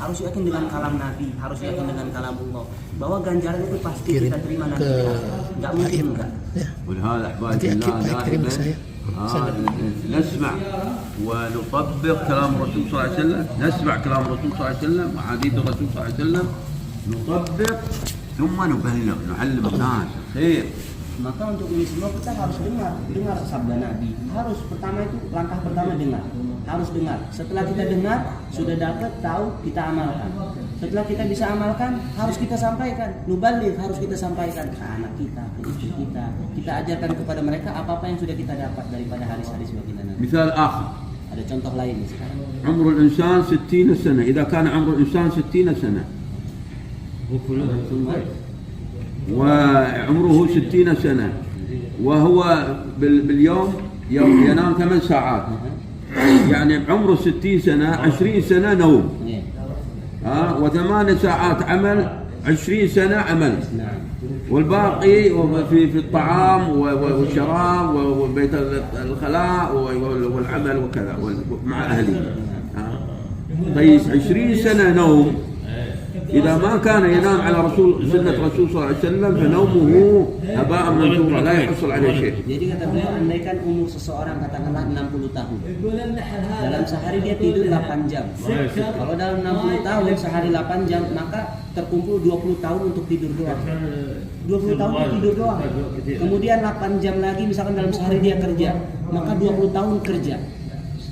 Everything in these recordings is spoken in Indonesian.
harus yakin dengan kalam Nabi, harus yakin dengan kalam Allah, bahwa ganjaran itu pasti kita terima nanti. Nggak mungkin enggak. ولهذا أحباب الله دائما نسمع ونطبق كلام الرسول صلى الله عليه وسلم، نسمع كلام الرسول صلى الله عليه وسلم وحديث الرسول صلى الله عليه وسلم، نطبق ثم نبلغ نعلم الناس خير. Maka untuk ini semua kita harus dengar sabda Nabi. Harus pertama itu langkah pertama harus dengar. Setelah kita dengar, sudah dapat tahu, kita amalkan. Setelah kita bisa amalkan, harus kita sampaikan. Nubaligh, harus kita sampaikan ke anak kita, ke istri kita. Kita ajarkan kepada mereka apa-apa yang sudah kita dapat daripada hadis-hadis baginda Nabi. مثال آخر. Ada contoh lain sekarang. عمر الإنسان 60 سنة، إذا كان عمر الإنسان 60 سنة وعمره 60 سنة وهو باليوم ينام 8 ساعات، يعني عمره 60 سنة 20 سنة نوم، و8 ساعات عمل، 20 سنة عمل، والباقي في الطعام والشراب وبيت الخلاء والعمل وكذا مع أهله. طيب 20 سنة نوم، إذا ما كان ينام على سنة رسول صلى الله عليه وسلم فنومه هباء منثورا لا يحصل عليه شيء. Jadi kata beliau, andaikan umur seseorang katakanlah 60 tahun, dalam sehari dia tidur 8 jam. Kalau dalam 60 tahun sehari 8 jam, maka terkumpul 20 tahun untuk tidur doang. 20 tahun untuk tidur doang. Kemudian 8 jam lagi misalkan dalam sehari dia kerja, maka 20 tahun kerja.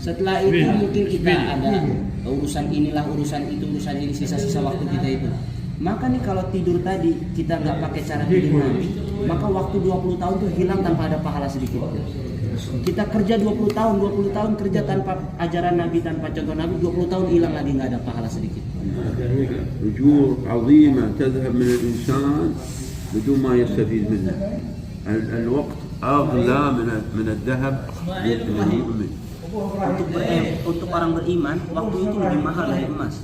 Setelah itu mungkin kita ada urusan inilah, urusan itu, urusan ini, sisa-sisa waktu kita itu. Maka nih kalau tidur tadi kita nggak pakai cara tidur Nabi, maka waktu 20 tahun itu hilang tanpa ada pahala sedikit. Kita kerja 20 tahun kerja tanpa ajaran Nabi, tanpa contoh Nabi, 20 tahun hilang lagi, nggak ada pahala sedikit. أجور عظيمة تذهب من الإنسان بدون ما يستفيد منه. الوقت أغلى من الذهب للمؤمن. Untuk orang beriman, waktu itu lebih mahal dari emas.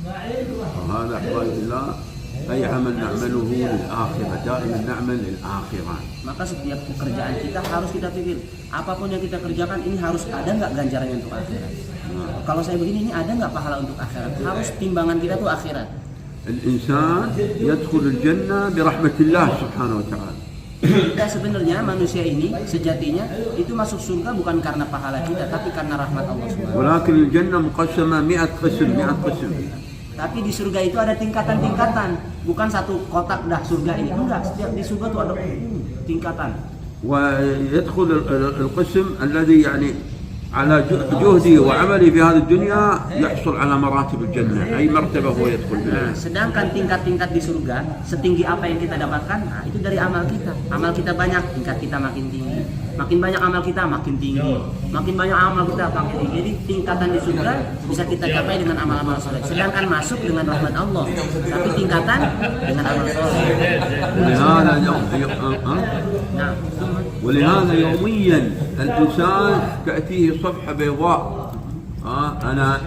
وهذا أحوال الله أي عمل نعمله للآخرة، دائما نعمل للآخرة. Maka setiap pekerjaan kita harus kita pikir, apapun yang kita kerjakan ini harus ada nggak ganjarannya untuk akhirat. Kalau saya begini, ini ada nggak pahala untuk akhirat? Harus timbangan kita tuh akhirat. الإنسان يدخل الجنة برحمة الله سبحانه وتعالى. Kita sebenarnya manusia ini sejatinya itu masuk surga bukan karena pahala kita, tapi karena rahmat Allah SWT. ولكن الجنة مقسمة 100 قسم 100 قسم. Tapi di surga itu ada tingkatan-tingkatan, bukan satu kotak dah surga ini. Enggak, setiap di surga tuh ada tingkatan. ويدخل القسم الذي يعني على جهدي وعملي في هذه الدنيا يحصل على مراتب الجنة، أي مرتبة هو يدخل بها. Sedangkan tingkat-tingkat di surga, setinggi apa yang kita dapatkan, nah itu dari amal kita. Amal kita banyak, tingkat kita makin tinggi. Makin banyak amal kita, makin tinggi. Makin banyak amal kita, makin tinggi. Jadi tingkatan di surga bisa kita capai dengan amal-amal soleh. Sedangkan masuk dengan rahmat Allah, tapi tingkatan dengan amal soleh. ولهذا يوميا الإنسان تأتيه صفحة بيضاء،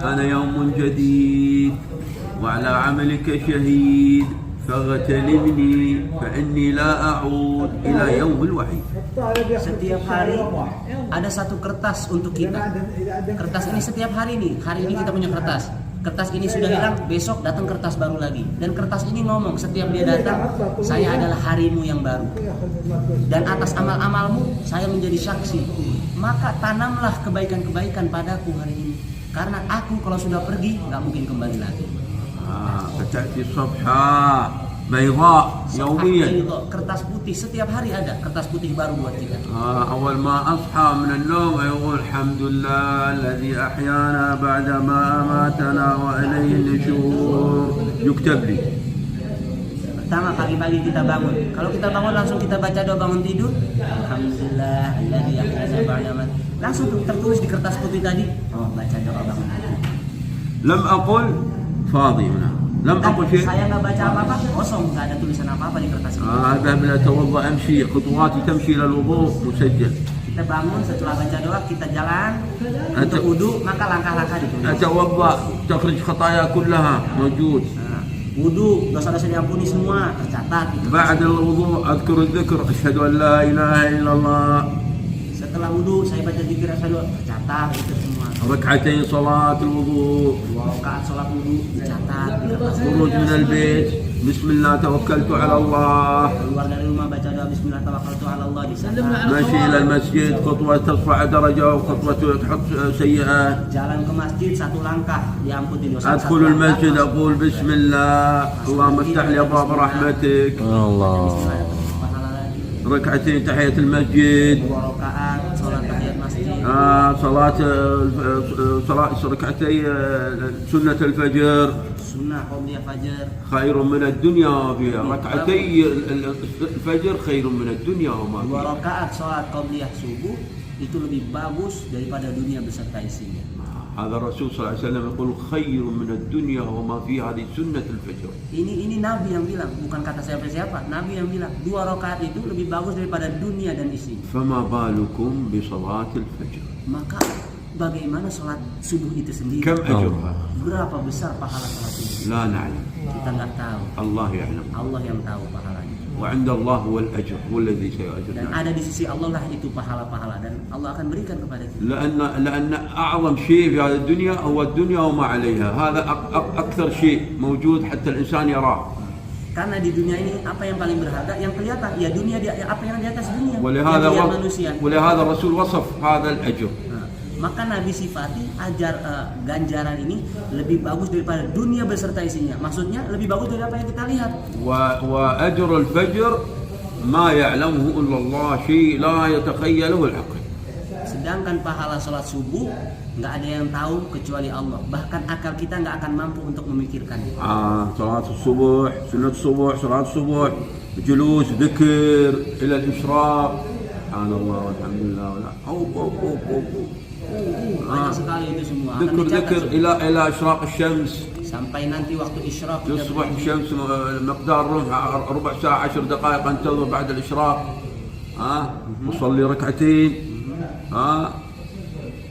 أنا يوم جديد وعلى عملك شهيد فاغتنمني فإني لا أعود إلى يوم الوعيد. Setiap hari ada satu kertas untuk kita. Kertas ini setiap hari nih, hari ini kita punya kertas. Kertas ini sudah hilang, besok datang kertas baru lagi. Dan kertas ini ngomong setiap dia datang, saya adalah harimu yang baru. Dan atas amal-amalmu, saya menjadi saksi. Maka tanamlah kebaikan-kebaikan padaku hari ini. Karena aku kalau sudah pergi, nggak mungkin kembali lagi. فتأتي صفحة بيضاء يوميا. Kertas putih setiap hari ada kertas putih baru buat kita. أول ما أصحى من النوم يقول الحمد لله الذي أحيانا بعد ما أماتنا وإليه النشور يكتب لي. Pertama pagi-pagi kita bangun. Kalau kita bangun langsung kita baca doa bangun tidur. Alhamdulillah alladzi ahyana ba'da ma. Langsung tertulis di kertas putih tadi. Oh, baca doa bangun tidur. لم أقل فاضي هنا. لم أقل شيء. Saya nggak baca apa-apa, kosong, nggak ada tulisan apa-apa di kertas ini. أذهب أتوضأ أمشي خطواتي تمشي إلى الوضوء مسجل. Kita bangun setelah baca doa kita jalan untuk wudu, maka langkah-langkah ditulis. أتوضأ تخرج خطايا كلها موجود. Wudu, dosa-dosa diampuni semua tercatat. بعد الوضوء أذكر الذكر أشهد أن لا إله إلا الله. Setelah wudu saya baca zikir asyhadu, catat itu semua. ركعتين صلاة الوضوء. 2 rakaat salat wudu dicatat. خروج من البيت بسم الله توكلت على الله. Keluar dari rumah baca doa bismillah tawakkaltu 'ala Allah dicatat. ماشي إلى المسجد خطوة ترفع درجة وخطوة تحط سيئة. Jalan ke masjid 1 langkah diampuni dosa. أدخل المسجد أقول بسم الله اللهم افتح لي أبواب رحمتك. Allah. Pahala lagi. ركعتين تحية المسجد. 2 rakaat salat tahiyat masjid. صلاة ركعتي سنة الفجر Sunnah qabliyah fajar. خير من الدنيا فيها. ركعتي الفجر خير من الدنيا وما 2 فيها. rakaat salat qabliyah subuh itu lebih bagus daripada dunia beserta isinya. هذا الرسول صلى الله عليه وسلم يقول خير من الدنيا وما فيها. هذه سنة الفجر. Ini Nabi yang bilang, bukan kata siapa-siapa. Nabi yang bilang 2 rakaat itu lebih bagus daripada dunia dan isinya. فما بالكم بصلاة الفجر. Maka bagaimana salat subuh itu sendiri? كم أجرها؟ Berapa besar pahala salat subuh? لا نعلم. Kita nggak tahu. الله يعلم. Allah yang tahu pahalanya. وعند الله هو الأجر هو الذي Dan سيؤجرنا. ada di sisi Allah lah itu pahala-pahala dan Allah akan berikan kepada kita. لأن أعظم شيء في هذه الدنيا هو الدنيا وما عليها. هذا أكثر شيء موجود حتى الإنسان يراه. Karena di dunia ini apa yang paling berharga yang kelihatan ya dunia apa yang di atas dunia. ولهذا yang dilihat manusia. ولهذا الرسول وصف هذا الأجر. Nah, maka Nabi sifati ganjaran ini lebih bagus daripada dunia beserta isinya. Maksudnya lebih bagus dari apa yang kita lihat. وأجر الفجر ما يعلمه إلا الله شيء لا يتخيله العقل. Sedangkan pahala sholat subuh nggak ada yang tahu kecuali Allah. Bahkan akal kita nggak akan mampu untuk memikirkannya. صلاة الصبح سنة الصبح صلاة الصبح جلوس ذكر إلى الإشراق سبحان الله والحمد لله ولا Banyak sekali itu semua. Akan ذكر dicatat ذكر semua. إلى إشراق الشمس. Sampai nanti waktu isyraq kita يصبح berdiri. الشمس مقدار ربع ساعة 10 دقائق انتظر بعد الإشراق. أصلي ركعتين.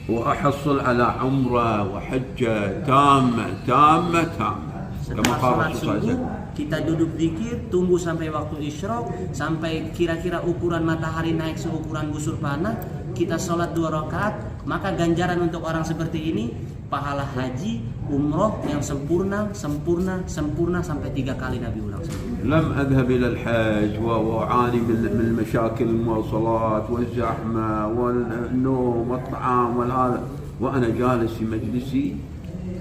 وأحصل على عمرة وحجة تامة تامة تامة كما Setelah قال sholat الرسول صلى الله عليه subuh, وسلم. kita duduk zikir, tunggu sampai waktu isyraq, sampai kira-kira ukuran matahari naik seukuran busur panah, kita sholat 2 rakaat, maka ganjaran untuk orang seperti ini, pahala haji, umroh yang sempurna, sempurna, sempurna sampai 3 kali Nabi ulang. لم أذهب إلى الحج وأعاني من المشاكل المواصلات والزحمة والنوم والطعام والهذا وأنا جالس في مجلسي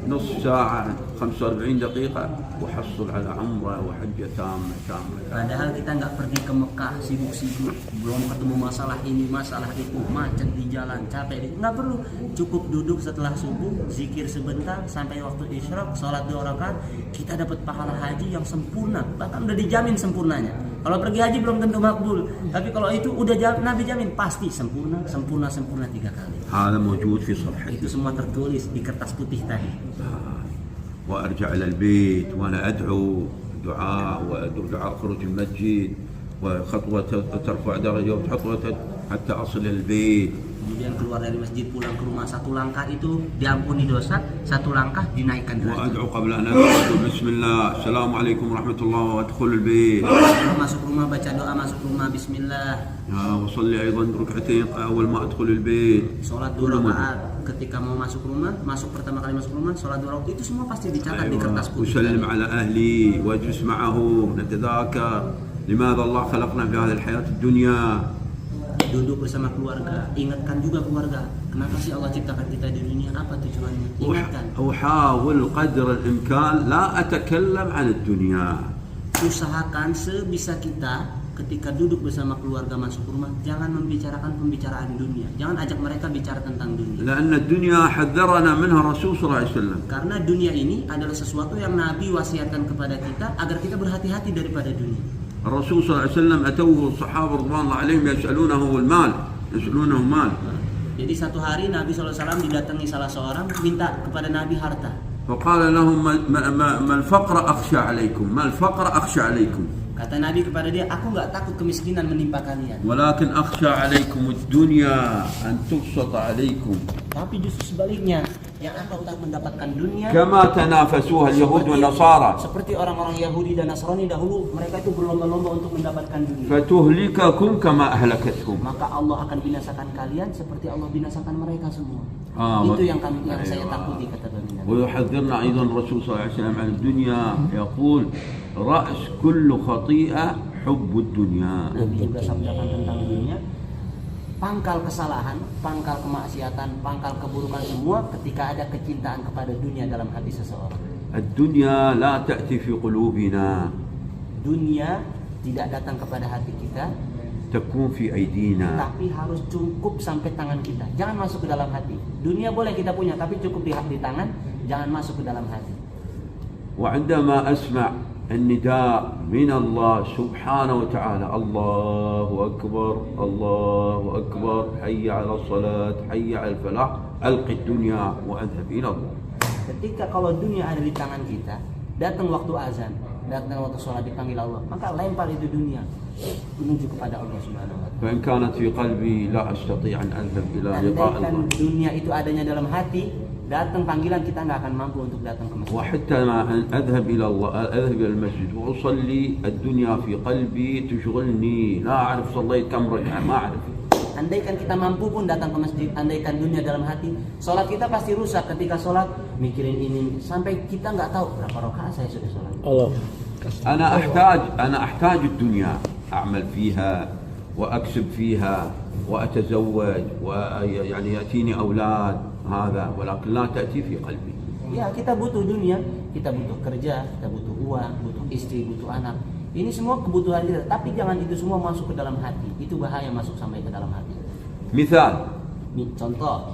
نصف ساعة 45 دقيقة وحصل على عمرة وحجة تامة تامة. Padahal kita nggak pergi ke Mekah sibuk-sibuk, belum ketemu masalah ini, masalah itu, macet di jalan, capek, nggak perlu. Cukup duduk setelah subuh, zikir sebentar sampai waktu isyraq, sholat 2 rakaat, kita dapat pahala haji yang sempurna, bahkan udah dijamin sempurnanya. Kalau pergi haji belum tentu makbul, tapi kalau itu udah Nabi jamin pasti sempurna, sempurna, sempurna 3 kali. هذا موجود في صفحتي. Itu semua tertulis di kertas putih tadi. وأرجع إلى البيت وأنا أدعو دعاء خروج المسجد وخطوة ترفع درجة وخطوة حتى أصل البيت. Kemudian keluar dari masjid pulang ke rumah 1 langkah itu diampuni dosa, 1 langkah dinaikkan derajat. وأدعو قبل أن أدخل بسم الله السلام عليكم ورحمة الله وأدخل البيت. Masuk rumah baca doa masuk rumah bismillah. وصلي أيضا ركعتين أول ما أدخل البيت. Sholat 2 rakaat ketika mau masuk rumah, pertama kali masuk rumah, sholat 2 rakaat itu semua pasti dicatat di kertas putih. أسلم على أهلي وأجلس معهم نتذاكر لماذا الله خلقنا في هذه الحياة الدنيا. Duduk bersama keluarga, ingatkan juga keluarga. Kenapa sih Allah ciptakan kita di dunia? Apa tujuannya? Ingatkan. أحاول قدر الإمكان لا أتكلم عن الدنيا. Usahakan sebisa kita ketika duduk bersama keluarga masuk rumah, jangan membicarakan pembicaraan dunia. Jangan ajak mereka bicara tentang dunia. لأن الدنيا حذرنا منها الرسول صلى الله عليه وسلم. Karena dunia ini adalah sesuatu yang Nabi wasiatkan kepada kita agar kita berhati-hati daripada dunia. الرسول صلى الله عليه وسلم أتوه الصحابة رضوان الله عليهم يسألونه مال. Jadi satu hari Nabi SAW didatangi salah seorang minta kepada Nabi harta. فقال لهم ما الفقر أخشى عليكم Kata Nabi kepada dia, aku nggak takut kemiskinan menimpa kalian. ولكن أخشى عليكم الدنيا أن تبسط عليكم. Tapi justru sebaliknya, yang akan untuk mendapatkan dunia. كما تنافسوها اليهود والنصارى. Seperti orang-orang Yahudi dan Nasrani dahulu, mereka itu berlomba-lomba untuk mendapatkan dunia. فتهلككم كما أهلكتهم. Maka Allah akan binasakan kalian seperti Allah binasakan mereka semua. Itu yang saya takuti, kata Baginda. ويحذرنا أيضا الرسول صلى الله عليه وسلم عن الدنيا يقول رأس كل خطيئة حب الدنيا. Nabi juga sabdakan tentang dunia, pangkal kesalahan, pangkal kemaksiatan, pangkal keburukan semua ketika ada kecintaan kepada dunia dalam hati seseorang. الدنيا لا تأتي في قلوبنا. Dunia tidak datang kepada hati kita, تكون في أيدينا. tapi harus cukup sampai tangan kita. Jangan masuk ke dalam hati. Dunia boleh kita punya, tapi cukup di tangan, jangan masuk ke dalam hati. وعندما أسمع النداء من الله سبحانه وتعالى الله أكبر الله أكبر حي على الصلاة حي على الفلاح ألقي الدنيا وأذهب إلى الله. Ketika kalau dunia ada di tangan kita, datang waktu azan, datang waktu sholat dipanggil Allah, maka lempar itu dunia menuju kepada Allah Subhanahu wa taala. فإن كانت في قلبي لا أستطيع أن أذهب إلى لقاء Andaikan الله. dunia itu adanya dalam hati, datang panggilan kita nggak akan mampu untuk datang ke masjid. وحتى ما أذهب إلى الله أذهب إلى المسجد وأصلي الدنيا في قلبي تشغلني لا أعرف صليت كم ركعة ما أعرف. Andaikan kita mampu pun datang ke masjid, andaikan dunia dalam hati, sholat kita pasti rusak. Ketika sholat mikirin ini sampai kita nggak tahu berapa rakaat saya sudah sholat. Allah. أنا أحتاج الدنيا أعمل فيها وأكسب فيها وأتزوج ويعني يأتيني أولاد هذا ولكن لا تأتي في قلبي. Ya, kita butuh dunia, kita butuh kerja, kita butuh uang, butuh istri, butuh anak. Ini semua kebutuhan kita, tapi jangan itu semua masuk ke dalam hati. Itu bahaya masuk sampai ke dalam hati. مثال Contoh,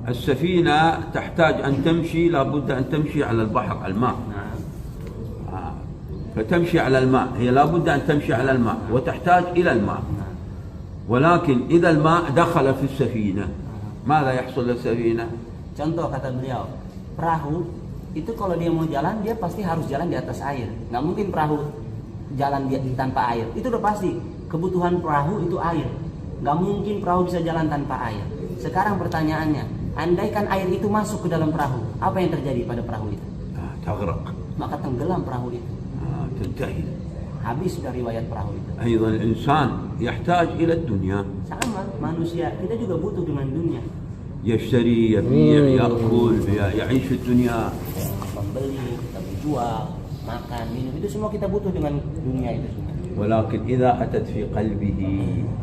السفينة تحتاج أن تمشي لابد أن تمشي على البحر على الماء. فتمشي على الماء هي لابد أن تمشي على الماء وتحتاج إلى الماء. ولكن إذا الماء دخل في السفينة ماذا يحصل للسفينة؟ contoh kata beliau, perahu itu kalau dia mau jalan, dia pasti harus jalan di atas air. Nggak mungkin perahu jalan tanpa air. Itu udah pasti. Kebutuhan perahu itu air. Nggak mungkin perahu bisa jalan tanpa air. Sekarang pertanyaannya, andaikan air itu masuk ke dalam perahu, apa yang terjadi pada perahu itu? تغرق. Maka tenggelam perahu itu. تنتهي. Habis sudah riwayat perahu itu. أيضا الإنسان يحتاج إلى الدنيا. Sama manusia, kita juga butuh dengan dunia. يشتري يبيع يأكل يعيش في الدنيا. Membeli, kita menjual, makan, minum, itu semua kita butuh dengan dunia itu semua. ولكن إذا أتت في قلبه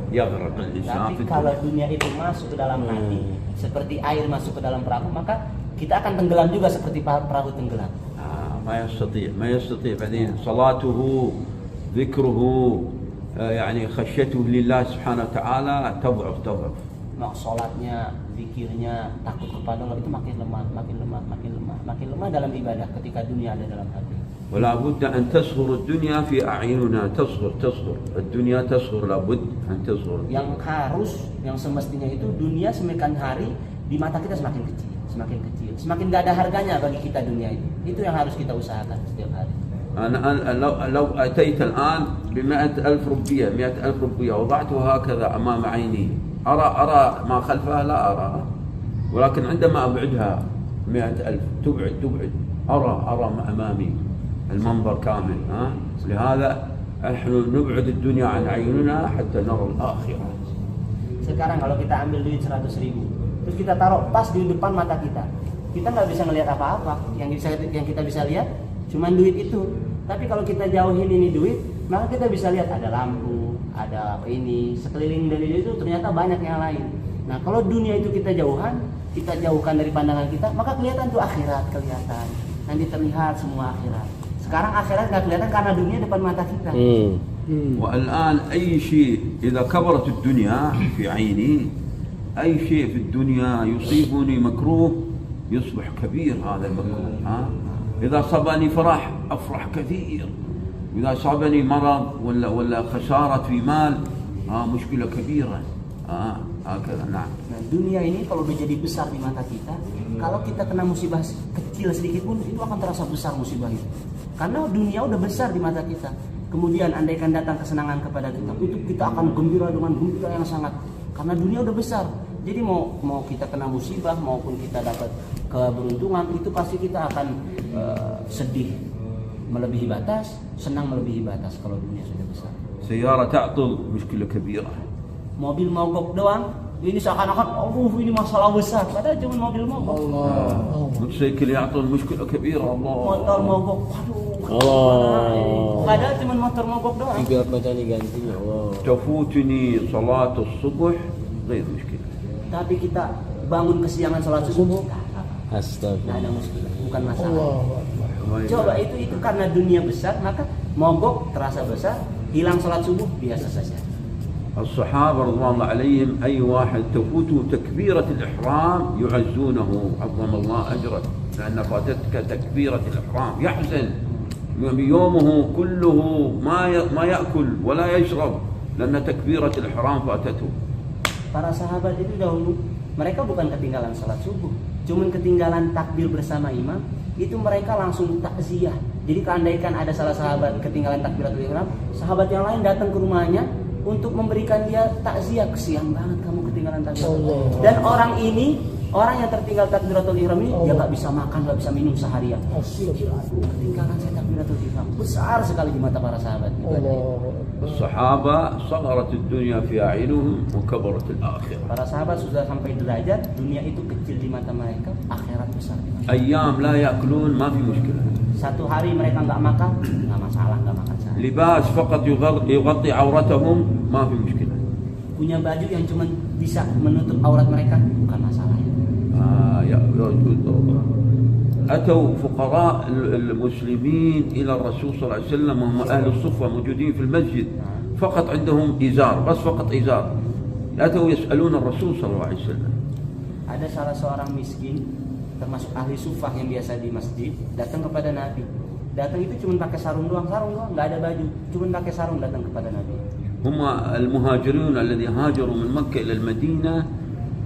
يغرق الإنسان Tapi في kalau الدنيا. dunia itu masuk ke dalam hati, seperti air masuk ke dalam perahu, maka kita akan tenggelam juga seperti perahu tenggelam. ما يستطيع بعدين صلاته ذكره يعني خشيته لله سبحانه وتعالى تضعف. Mak sholatnya, zikirnya, takut kepada Allah itu makin lemah dalam ibadah ketika dunia ada dalam hati. ولا بد أن تصغر الدنيا في أعيننا تصغر الدنيا تصغر لابد أن تصغر. Yang semestinya itu dunia semakin hari di mata kita semakin kecil, semakin gak ada harganya bagi kita dunia itu. Itu yang harus kita usahakan setiap hari. أنا لو أتيت الآن ب100,000 روبية 100,000 روبية وضعتها هكذا أمام عيني أرى ما خلفها لا أرى. ولكن عندما أبعدها 100,000 تبعد أرى أمامي المنظر كامل. لهذا نحن نبعد الدنيا عن عيوننا حتى نرى الآخرة. Sekarang kalau kita ambil duit 100.000, terus kita taruh pas di depan mata kita nggak bisa ngelihat apa-apa. Yang kita bisa lihat cuma duit itu. Tapi kalau kita jauhin ini duit, maka kita bisa lihat ada lampu, ada ini, sekeliling dari itu ternyata banyak yang lain. Nah, kalau dunia itu kita jauhkan dari pandangan kita, maka kelihatan tuh akhirat, kelihatan. Nanti terlihat semua akhirat. Sekarang akhirat nggak kelihatan karena dunia depan mata kita. والآن أي شيء إذا كبرت الدنيا في عيني أي شيء في الدنيا يصيبني مكروه يصبح كبير هذا المكروه. إذا صابني فرح أفرح كثير وإذا صابني مرض ولا خسارة في مال مشكلة كبيرة. هكذا نعم. Nah, dunia ini kalau udah jadi besar di mata kita, kalau kita kena musibah kecil sedikit pun itu akan terasa besar musibah itu. Karena dunia udah besar di mata kita. Kemudian andaikan datang kesenangan kepada kita, itu kita akan gembira dengan gembira yang sangat. Karena dunia udah besar. Jadi mau kita kena musibah maupun kita dapat keberuntungan, itu pasti kita akan sedih melebihi batas, senang melebihi batas kalau dunia sudah besar. سيارة تعطل مشكلة كبيرة. Mobil mogok doang, ini seakan-akan ini masalah besar, padahal cuma mobil mogok. موتوسيكل يعطل مشكلة كبيرة. الله. Motor mogok, padahal cuma motor mogok doang. 3 kali gantinya. Allah. تفوتني صلاة الصبح غير مشكلة. Tapi kita bangun kesiangan sholat subuh, nggak Astagfirullah. ada muskilah, bukan masalah. Coba itu karena dunia besar, maka mogok terasa besar, hilang sholat subuh biasa saja. الصحابة رضوان الله عليهم أي واحد تفوته تكبيرة الإحرام يعزونه عظم الله أجره لأن فاتتك تكبيرة الإحرام يحزن يومه كله ما يأكل ولا يشرب لأن تكبيرة الإحرام فاتته. Para sahabat itu dahulu mereka bukan ketinggalan sholat subuh, cuman ketinggalan takbir bersama imam, itu mereka langsung takziah. Jadi keandaikan ada salah sahabat ketinggalan takbiratul ihram, sahabat yang lain datang ke rumahnya untuk memberikan dia takziah, kesian banget kamu ketinggalan takbiratul ihram. Dan orang yang tertinggal takbiratul ihram ini dia nggak bisa makan, nggak bisa minum seharian. Ketinggalan saya takbiratul ihram, besar sekali di mata para sahabat. الصحابة صغرت الدنيا في أعينهم وكبرت الآخرة. Para sahabat sudah sampai derajat dunia itu kecil di mata mereka, akhirat besar di mata. أيام لا يأكلون ما في مشكلة. Satu hari mereka nggak makan, nggak masalah, nggak makan sehari. لباس فقط يغطي عورتهم ما في مشكلة. Punya baju yang cuma bisa menutup aurat mereka, bukan masalah. أتوا فقراء المسلمين إلى الرسول صلى الله عليه وسلم وهم أهل الصفة موجودين في المسجد فقط عندهم إزار بس فقط إزار أتوا يسألون الرسول صلى الله عليه وسلم. Ada salah seorang miskin termasuk ahli sufah yang biasa di masjid datang kepada Nabi. Datang itu cuma pakai sarung doang, nggak ada baju, cuma pakai sarung datang kepada Nabi. هم المهاجرون الذين هاجروا من مكة إلى المدينة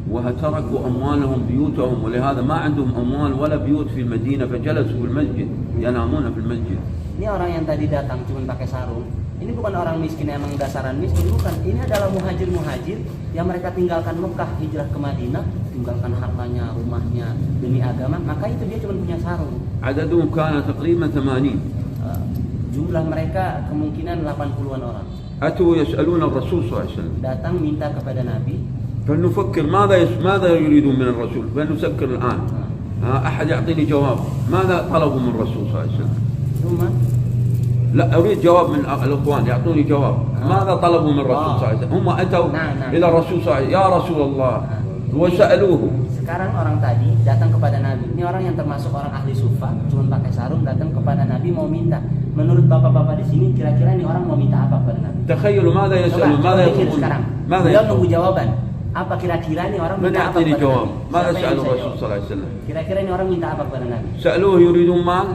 وتركوا أموالهم بيوتهم ولهذا ما عندهم أموال ولا بيوت في المدينة فجلسوا في المسجد ينامون في المسجد. Ini orang yang tadi datang cuma pakai sarung. Ini bukan orang miskin yang emang dasaran miskin, bukan. Ini adalah muhajir yang mereka tinggalkan Mekah, hijrah ke Madinah, tinggalkan hartanya, rumahnya demi agama. Maka itu dia cuma punya sarung. عددهم كان تقريبا 80. Jumlah mereka kemungkinan 80-an orang. أتوا يسألون الرسول صلى الله عليه وسلم. Datang minta kepada Nabi. فلنفكر ماذا يريدون من الرسول فلنسكر الآن. أحد يعطيني جواب ماذا طلبوا من الرسول صلى الله عليه وسلم. ثم لا أريد جواب من الأخوان يعطوني جواب ماذا طلبوا من الرسول صلى الله عليه وسلم. هم أتوا إلى الرسول صلى الله عليه وسلم يا رسول الله وسألوه. Sekarang orang tadi datang kepada Nabi. Ini orang yang termasuk orang ahli sufa, cuma pakai sarung datang kepada Nabi mau minta. Menurut bapak-bapak di sini kira-kira ini orang mau minta apa kepada Nabi? تخيلوا ماذا يسألون ماذا يطلبون ماذا Beliau nunggu يطلبون. jawaban. Apa kira-kira ini orang من minta apa يعطيني kepada جواب Nabi? ماذا Siapa yang سألوا bisa الرسول jawab? صلى الله عليه وسلم. Kira-kira ini orang minta apa kepada Nabi? سألوه يريدون مال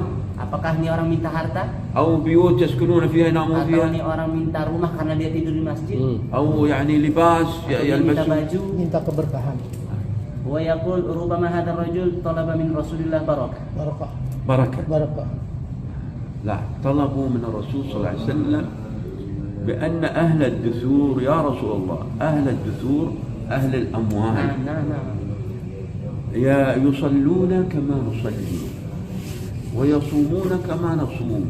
Apakah ini orang minta harta? أو بيوت يسكنون فيها ينامون Atau فيها ini orang minta rumah karena dia tidur di masjid? أو يعني لباس Atau dia minta يلبسون. baju? minta keberkahan, Wa yaqul rubama hadzal rajul talaba min Rasulillah barakah. بركة. barakah. لا طلبوا من الرسول صلى الله عليه وسلم بأن أهل الدثور يا رسول الله أهل الدثور أهل الأموال يصلون كما نصلي ويصومون كما نصوم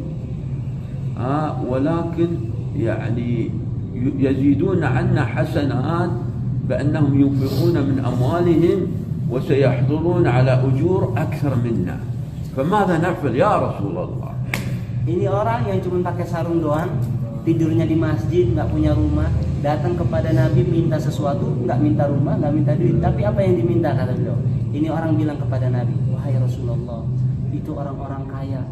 ولكن يعني يزيدون عنا حسنات بأنهم ينفقون من أموالهم وسيحضرون على أجور أكثر منا فماذا نفعل يا رسول الله. Ini orang yang cuma pakai sarung doang, tidurnya di masjid, nggak punya rumah, datang kepada Nabi minta sesuatu, nggak minta rumah, nggak minta duit, tapi apa yang diminta kata beliau? Ini orang bilang kepada Nabi, wahai Rasulullah, itu orang-orang kaya,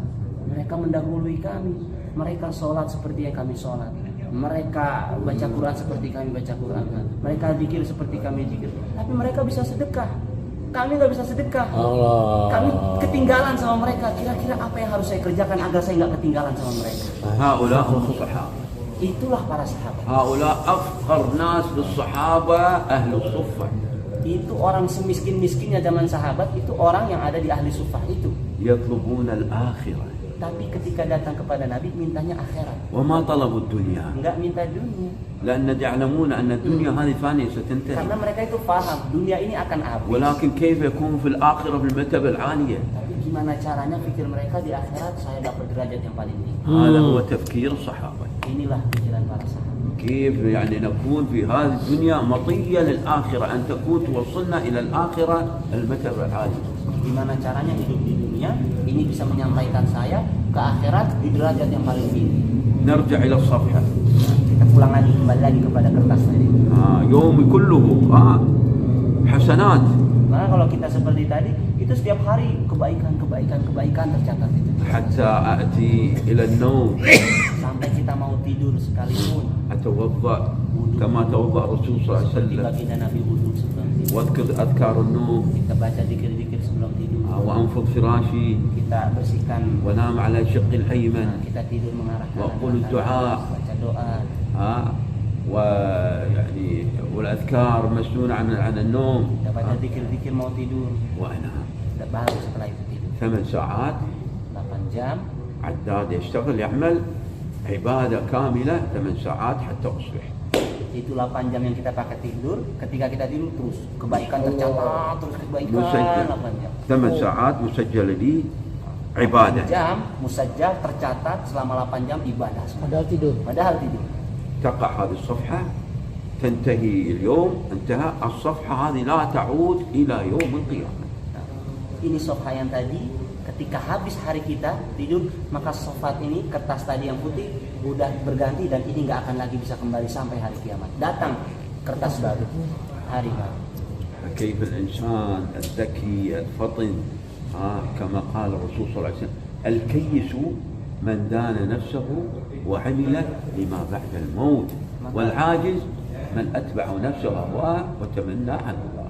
mereka mendahului kami, mereka sholat seperti yang kami sholat, mereka baca Quran seperti kami baca Quran, mereka zikir seperti kami zikir, tapi mereka bisa sedekah. Kami nggak bisa sedekah. Allah. Kami ketinggalan sama mereka. Kira-kira apa yang harus saya kerjakan agar saya nggak ketinggalan sama mereka? هؤلاء هم الصحابة. Itulah para sahabat. هؤلاء أفقر ناس بالصحابة أهل الصفة. Itu orang semiskin-miskinnya zaman sahabat itu orang yang ada di ahli sufah itu. يطلبون الآخرة. Tapi ketika datang kepada Nabi mintanya akhirat. وما طلبوا الدنيا Enggak minta dunia. لأن يعلمون أن الدنيا هذه فانية ستنتهي. Karena mereka itu paham dunia ini akan habis. ولكن كيف يكون في الآخرة في المرتبة العالية؟ Tapi gimana caranya pikir mereka di akhirat saya dapat derajat yang paling tinggi. هذا هو تفكير الصحابة. Inilah pikiran para sahabat. كيف يعني نكون في هذه الدنيا مطية للآخرة، أن تكون توصلنا إلى الآخرة المرتبة العالية. Gimana caranya hidup di dunia ini bisa menyampaikan saya ke akhirat di derajat yang paling tinggi. نرجع إلى الصفحة. Kita pulang lagi kembali lagi kepada kertas tadi. يومي كله حسنات. Karena kalau kita seperti tadi itu setiap hari kebaikan tercatat itu. حتى أأتي إلى النوم Sampai kita mau tidur sekalipun أتوضأ كما توضأ الرسول صلى الله عليه seperti وسلم baginda Nabi wudu sebelum tidur. وأذكر أذكار النوم Kita baca zikir-zikir sebelum tidur. وأنفض فراشي Kita bersihkan. وأنام على شق الأيمن Kita tidur mengarah ke وأقول kanan. الدعاء Baca doa. ويعني والأذكار مسنونة عن النوم Kita baca zikir-zikir mau tidur. وأنام. Baru setelah itu tidur. 8 ساعات 8 jam. عداد يشتغل يعمل عبادة كاملة 8 ساعات حتى أصبح. Itu 8 jam yang kita pakai tidur. Ketika kita tidur terus kebaikan tercatat, terus kebaikan مسجل 8 jam. 8 ساعات مسجلة لي عبادة. Jam musajjal tercatat selama 8 jam ibadah. Padahal tidur. Padahal tidur. تقع هذه الصفحة تنتهي اليوم، انتهى الصفحة هذه لا تعود إلى يوم القيامة. Nah, ini sofha yang tadi ketika habis hari kita tidur maka sofat ini kertas tadi yang putih udah berganti dan ini nggak akan lagi bisa kembali sampai hari kiamat. Datang kertas baru, hari baru. كيف الإنسان الذكي الفطن كما قال الرسول صلى الله عليه وسلم الكيس من دان نفسه وعمل لما بعد الموت والعاجز من أتبع نفسه هواه وتمنى على الله.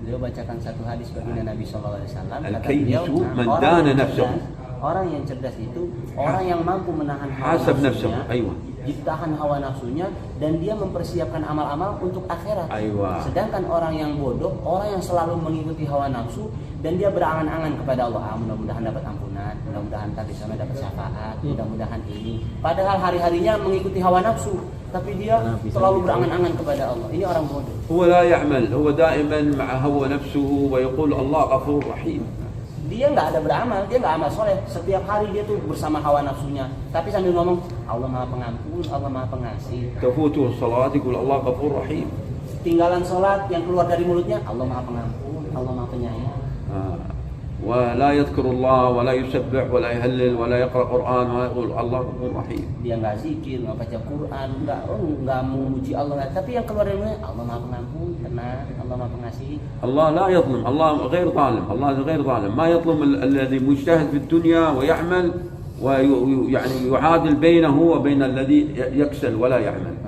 Beliau bacakan satu hadis baginda Nabi Sallallahu Alaihi Wasallam. Kata Al-kayyisu beliau, man orang dana yang nafsahu. cerdas, orang yang cerdas itu orang yang mampu menahan hawa Hasab nafsunya, nafsahu, aywa. ditahan hawa nafsunya dan dia mempersiapkan amal-amal untuk akhirat. Aywa. Sedangkan orang yang bodoh, orang yang selalu mengikuti hawa nafsu dan dia berangan-angan kepada Allah, mudah-mudahan dapat ampunan, mudah-mudahan tadi sana dapat syafaat, mudah-mudahan ini. Padahal hari-harinya mengikuti hawa nafsu, tapi dia selalu berangan-angan kepada Allah. Ini orang bodoh. هو لا يعمل، هو دائما مع هو نفسه ويقول الله غفور رحيم. Dia nggak ada beramal, dia nggak amal soleh. Setiap hari dia tuh bersama hawa nafsunya, tapi sambil ngomong Allah Maha Pengampun, Allah Maha Pengasih. تفوته الصلاة يقول الله غفور رحيم. Tinggalan sholat yang keluar dari mulutnya Allah Maha Pengampun, Allah Maha Penyayang. ولا يذكر الله ولا يسبح ولا يهلل ولا يقرأ قرآن ولا يقول الله غفور رحيم. Dia nggak zikir, nggak baca Quran, nggak memuji Allah, tapi yang keluar dari mulutnya Allah Maha Pengampun, tenang, Allah Maha Pengasih. الله لا يظلم، الله غير ظالم، الله غير ظالم، ما يظلم الذي مجتهد في الدنيا ويعمل ويعني يعادل بينه وبين الذي يكسل ولا يعمل.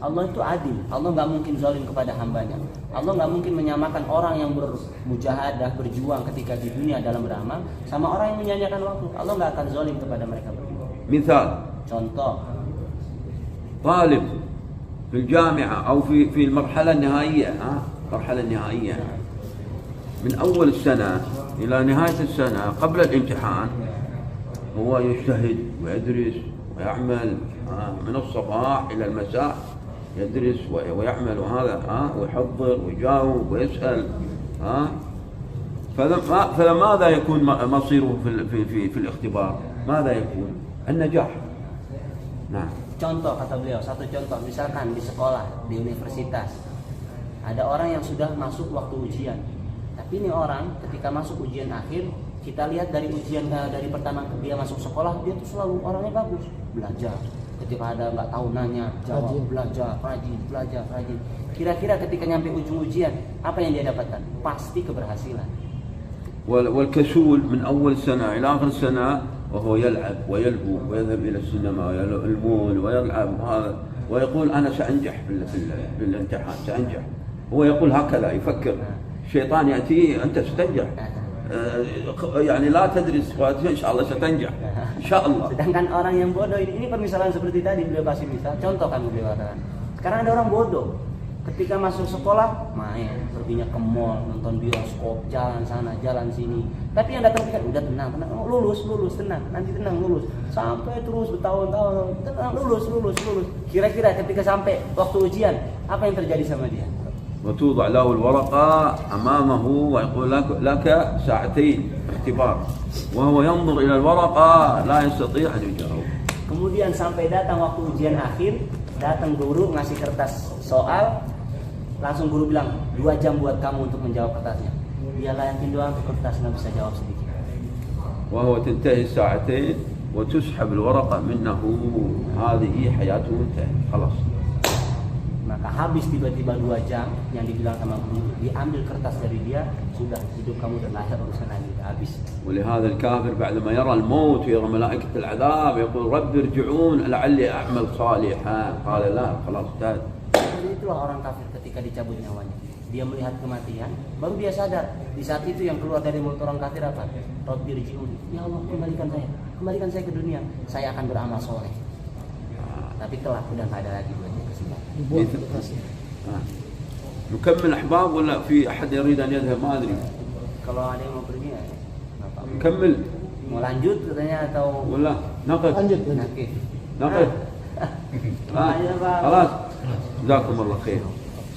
Allah itu adil. Allah nggak mungkin zalim kepada hambanya. Allah nggak mungkin menyamakan orang yang bermujahadah, berjuang ketika di dunia dalam beramal sama orang yang menyanyiakan waktu. Allah nggak akan zalim kepada mereka berdua. مثال Contoh, طالب في الجامعة أو في المرحلة النهائية، المرحلة النهائية من أول السنة إلى نهاية السنة قبل الامتحان هو يجتهد ويدرس ويعمل من الصباح إلى المساء، يدرس ويعمل هذا ويحضر ويجاوب ويسأل فماذا يكون مصيره في الاختبار؟ ماذا يكون؟ النجاح. نعم. contoh kata beliau, satu contoh misalkan di sekolah, di universitas ada orang yang sudah masuk waktu ujian, tapi ini orang ketika masuk ujian akhir kita lihat dari ujian dari pertama dia masuk sekolah dia tuh selalu orangnya bagus, belajar. Ketika ada nggak tahu nanya, jawab, belajar, rajin. Kira-kira ketika nyampe ujung ujian, apa yang dia dapatkan? Pasti keberhasilan. والكسول من أول سنة إلى آخر سنة وهو يلعب ويلهو ويذهب إلى السينما ويلمون ويلعب هذا ويقول أنا سأنجح في الامتحان سأنجح. هو يقول هكذا يفكر. الشيطان يأتي أنت ستنجح. يعني لا تدرس إن شاء الله ستنجح إن شاء الله. Sedangkan orang yang bodoh ini permisalan seperti tadi beliau kasih misal, contoh kan beliau katakan. Sekarang ada orang bodoh, Ketika masuk sekolah, main, perginya ke mall, nonton bioskop, jalan sana, jalan sini. Tapi yang datang kan udah tenang, lulus, tenang, nanti tenang, lulus. Sampai terus bertahun-tahun, tenang, lulus. Kira-kira ketika sampai waktu ujian, apa yang terjadi sama dia? وتوضع له الورقة أمامه ويقول لك ساعتين اختبار وهو ينظر إلى الورقة لا يستطيع أن يجاوب. Kemudian sampai datang waktu ujian akhir, datang guru ngasih kertas soal, langsung guru bilang 2 jam buat kamu untuk menjawab kertasnya. Dia layakin doang ke kertas, nggak bisa jawab sedikit. وهو تنتهي الساعتين وتسحب الورقة منه هذه حياته انتهت خلاص. Maka habis tiba-tiba 2 jam yang dibilang sama guru, diambil kertas dari dia, sudah hidup kamu dan lahir urusan lagi habis. ولهذا الكافر بعدما يرى الموت ويرى ملائكة العذاب يقول رب ارجعون لعلي أعمل صالحا قال لا خلاص انتهت. Jadi itulah orang kafir ketika dicabut nyawanya. Dia melihat kematian, baru dia sadar. Di saat itu yang keluar dari mulut orang kafir apa? Rabbi irji'un. Ya Allah, kembalikan saya ke dunia. Saya akan beramal soleh. Tapi kelak udah nggak ada lagi buat dia kesini. نكمل أحباب ولا في أحد يريد أن يذهب ما أدري. Kalau ada yang mau pergi ya, nggak apa-apa. نكمل Mau lanjut katanya atau ولا نقف Oke. نقف خلاص جزاكم الله خير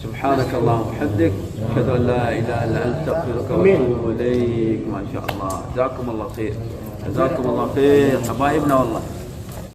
سبحانك اللهم وبحمدك أشهد أن لا إله إلا أنت أستغفرك وأتوب إليك ما شاء الله جزاكم الله خير حبايبنا والله